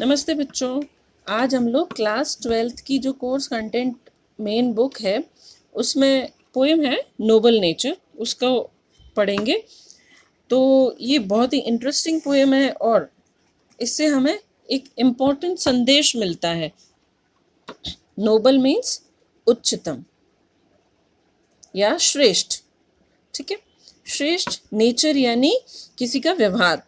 नमस्ते बच्चों। आज हम लोग क्लास 12th की जो कोर्स कंटेंट मेन बुक है उसमें पोएम है नोबल नेचर, उसको पढ़ेंगे। तो ये बहुत ही इंटरेस्टिंग पोएम है और इससे हमें एक इम्पोर्टेंट संदेश मिलता है। नोबल मीन्स उच्चतम या श्रेष्ठ, ठीक है। श्रेष्ठ नेचर यानी किसी का व्यवहार।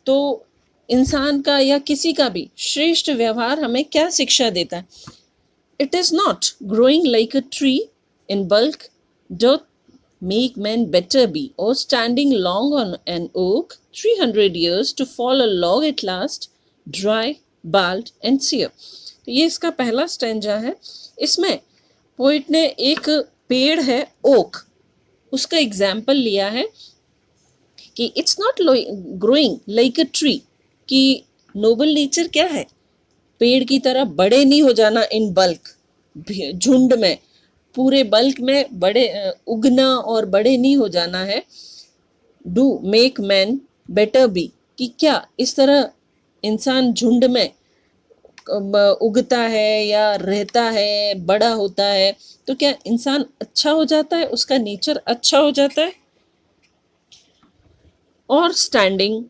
तो इंसान का या किसी का भी श्रेष्ठ व्यवहार हमें क्या शिक्षा देता है? It is not growing like a tree in bulk doth make man better be or standing long on an oak 300 years to fall a log at last dry bald and sere। तो ये इसका पहला stanza है। इसमें poet ने एक पेड़ है ओक, उसका एग्जाम्पल लिया है कि it's not growing like a tree, कि नोबल नेचर क्या है? पेड़ की तरह बड़े नहीं हो जाना इन बल्क, झुंड में, पूरे बल्क में बड़े उगना और बड़े नहीं हो जाना है। Do make man better B, कि क्या इस तरह इंसान झुंड में उगता है या रहता है, बड़ा होता है, तो क्या इंसान अच्छा हो जाता है, उसका नेचर अच्छा हो जाता है? और स्टैंडिंग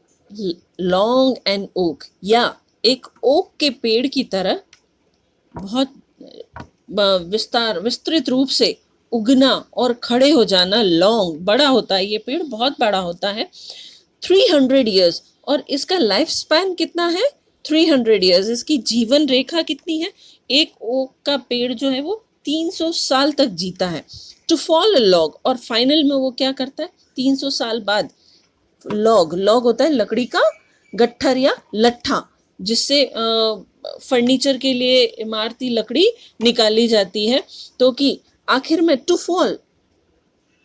लॉन्ग एंड ओक, या एक ओक के पेड़ की तरह बहुत विस्तृत रूप से उगना और खड़े हो जाना। लॉन्ग, बड़ा होता है, ये पेड़ बहुत बड़ा होता है। 300 years, और इसका लाइफ स्पैन कितना है? 300 years। इसकी जीवन रेखा कितनी है? एक ओक का पेड़ जो है वो 300 साल तक जीता है। टू फॉल अ लॉग, और फाइनल में वो क्या करता है? 300 साल बाद लॉग, लॉग होता है लकड़ी का गट्ठर या लट्ठा, जिससे फर्नीचर के लिए इमारती लकड़ी निकाली जाती है। तो कि आखिर में टू फॉल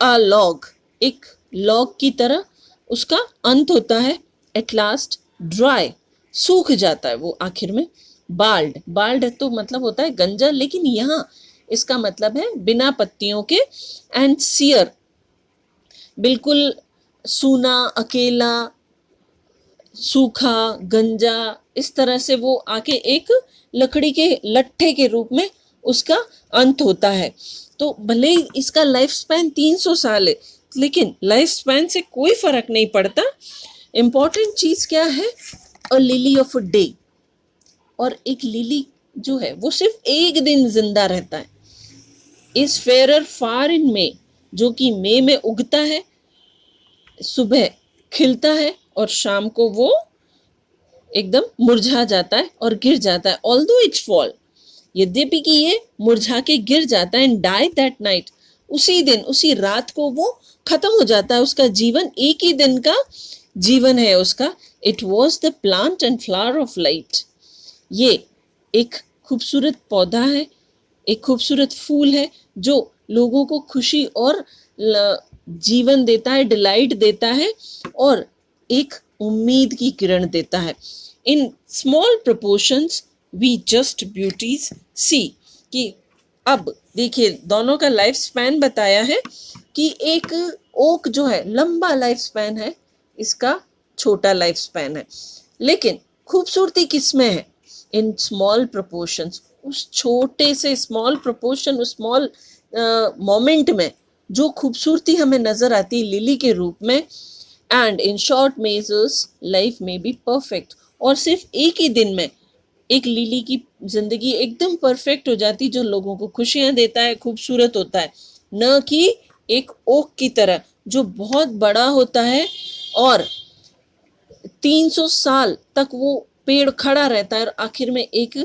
अ लॉग, एक लॉग की तरह उसका अंत होता है। एट लास्ट ड्राई, सूख जाता है वो आखिर में। बाल्ड, बाल्ड तो मतलब होता है गंजा, लेकिन यहाँ इसका मतलब है बिना पत्तियों के। एंड सियर, बिल्कुल सूना, अकेला, सूखा, गंजा, इस तरह से वो आके एक लकड़ी के लट्ठे के रूप में उसका अंत होता है। तो भले ही इसका लाइफ स्पैन 300 साल है, लेकिन लाइफ स्पैन से कोई फर्क नहीं पड़ता। इम्पॉर्टेंट चीज क्या है? अ लिली ऑफ अ डे, और एक लिली जो है वो सिर्फ एक दिन जिंदा रहता है। इज फेयरर फार इन मे, जो कि मई में उगता है, सुबह खिलता है और शाम को वो एकदम मुरझा जाता है और गिर जाता है। ऑल्दो इट फॉल, यद्यपि कि ये मुरझा के गिर जाता है। एंड डाई दैट नाइट, उसी दिन, उसी रात को वो खत्म हो जाता है। उसका जीवन एक ही दिन का जीवन है उसका। It was the plant and flower of light, ये एक खूबसूरत पौधा है, एक खूबसूरत फूल है जो लोगों को खुशी और जीवन देता है, डिलाइट देता है, और एक उम्मीद की किरण देता है। In small proportions we just beauties see, कि अब देखिए दोनों का लाइफ स्पैन बताया है कि एक ओक जो है लंबा लाइफ स्पैन है, इसका छोटा लाइफ स्पैन है, लेकिन खूबसूरती किसमें है? इन स्मॉल प्रोपोर्शंस, उस छोटे से स्मॉल प्रोपोर्शन, उस स्मॉल मोमेंट में जो खूबसूरती हमें नजर आती है लिली के रूप में। And in short measures life में बी परफेक्ट, और सिर्फ एक ही दिन में एक लिली की जिंदगी एकदम परफेक्ट हो जाती, जो लोगों को खुशियां देता है, खूबसूरत होता है, न कि एक ओक की तरह जो बहुत बड़ा होता है और 300 साल तक वो पेड़ खड़ा रहता है और आखिर में एक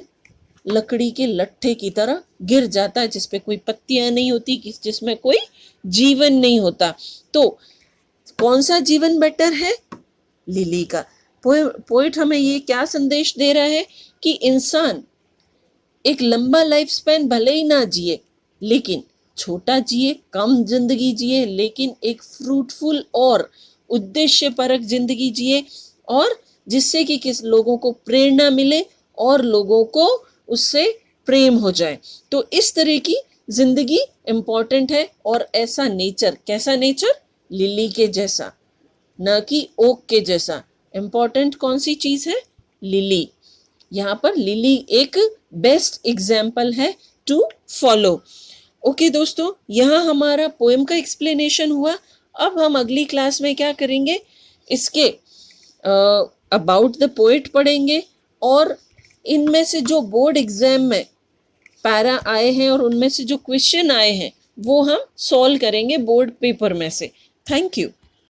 लकड़ी के लट्ठे की तरह गिर जाता है, जिसपे कोई पत्तियां नहीं होती, जिसमें कोई जीवन नहीं होता। तो कौन सा जीवन बेटर है? लिली का। पोइट हमें ये क्या संदेश दे रहा है कि इंसान एक लंबा लाइफ स्पैन भले ही ना जिए, लेकिन छोटा जिए, कम जिंदगी जिए, लेकिन एक फ्रूटफुल और उद्देश्यपरक जिंदगी जिए, और जिससे कि किस लोगों को प्रेरणा मिले और लोगों को उससे प्रेम हो जाए। तो इस तरह की जिंदगी इम्पोर्टेंट है। और ऐसा नेचर, कैसा नेचर? लिली के जैसा, न कि ओक के जैसा। इम्पोर्टेंट कौन सी चीज है? लिली। यहाँ पर लिली एक बेस्ट एग्जाम्पल है टू फॉलो। ओके दोस्तों, यहाँ हमारा पोएम का एक्सप्लेनेशन हुआ। अब हम अगली क्लास में क्या करेंगे, इसके अबाउट द पोएट पढ़ेंगे और इनमें से जो बोर्ड एग्जाम में पैरा आए हैं और उनमें से जो क्वेश्चन आए हैं वो हम सॉल्व करेंगे बोर्ड पेपर में से। Thank you.